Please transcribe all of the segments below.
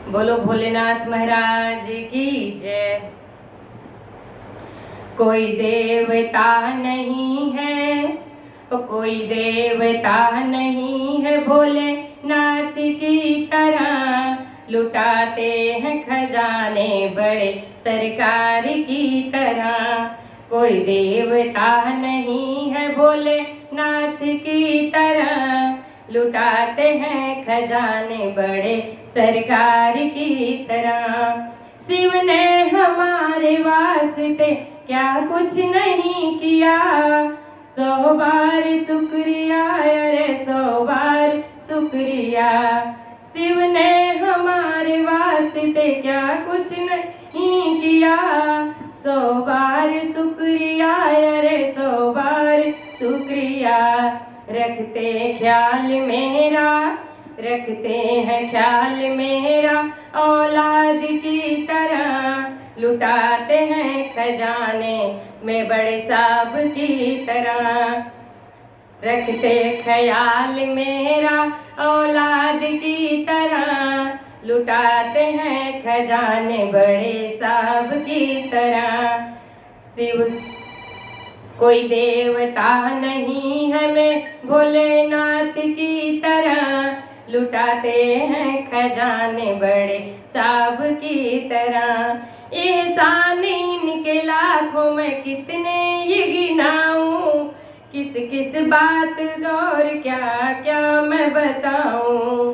बोलो भोलेनाथ महाराज की जय। कोई देवता नहीं है, कोई देवता नहीं है भोलेनाथ की तरह, लुटाते हैं खजाने बड़े सरकार की तरह। कोई देवता नहीं है भोलेनाथ की तरह, लुटाते हैं खजाने बड़े सरकार की तरह। शिव ने हमारे वास्ते क्या कुछ नहीं किया, 100 बार शुक्रिया, अरे 100 बार शुक्रिया। शिव ने हमारे वास्ते क्या कुछ नहीं किया, 100 बार शुक्रिया, अरे 100 बार शुक्रिया। रखते ख्याल मेरा, रखते हैं ख्याल मेरा औलाद की तरह, लुटाते हैं खजाने में बड़े साहब की तरह। रखते ख्याल मेरा औलाद की तरह, लुटाते हैं खजाने बड़े साहब की तरह। शिव कोई देवता नहीं है मैं भोलेनाथ की तरह, लुटाते हैं खजाने बड़े साहब की तरह। एहसान इनके लाखों में कितने ये गिनाऊं, किस किस बात गौर क्या क्या मैं बताऊं।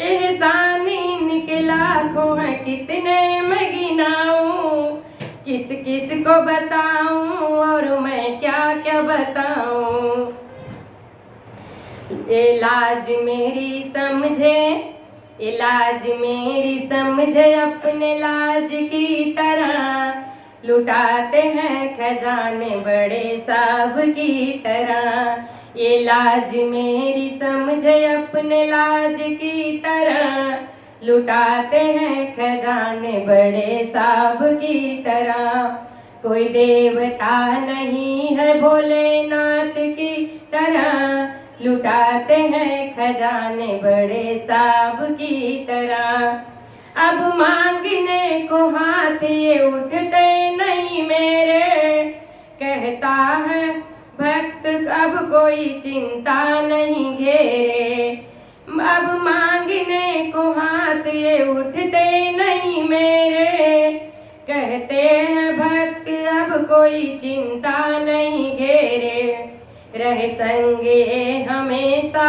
एहसान इनके लाखों हैं कितने मैं गिनाऊं, किस किस को बताऊं और मैं क्या क्या बताऊं। इलाज मेरी समझे, इलाज मेरी समझे अपने लाज की तरह, लुटाते हैं खजाने बड़े साहब की तरह। ये लाज मेरी समझे अपने लाज की तरह, लुटाते हैं खजाने बड़े साहब की तरह। कोई देवता नहीं है भोलेनाथ की तरह, लुटाते हैं खजाने बड़े साहब की तरह। अब मांगने को हाथ ये उठते नहीं मेरे, कहता है भक्त अब कोई चिंता नहीं घेरे। अब मांगने को हाथ ये उठते नहीं मेरे, कहते हैं भक्त अब कोई चिंता नहीं घेरे। रहे संग ये हमेशा,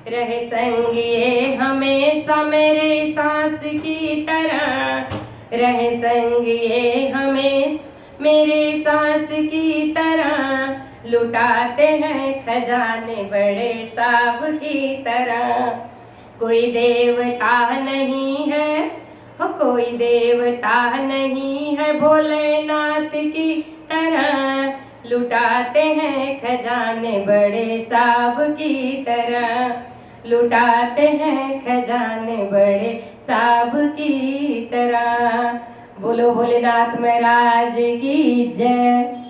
रहे संग ये हमेशा मेरे सांस की तरह, रहे संग ये हमेशा मेरे सांस की तरह, लुटाते हैं खजाने बड़े साहब की तरह। कोई देवता नहीं है, हो कोई देवता नहीं है भोलेनाथ की तरह, लुटाते हैं खजाने बड़े साहब की तरह, लुटाते हैं खजाने बड़े साहब की तरह। बोलो भोलेनाथ महाराज की जय।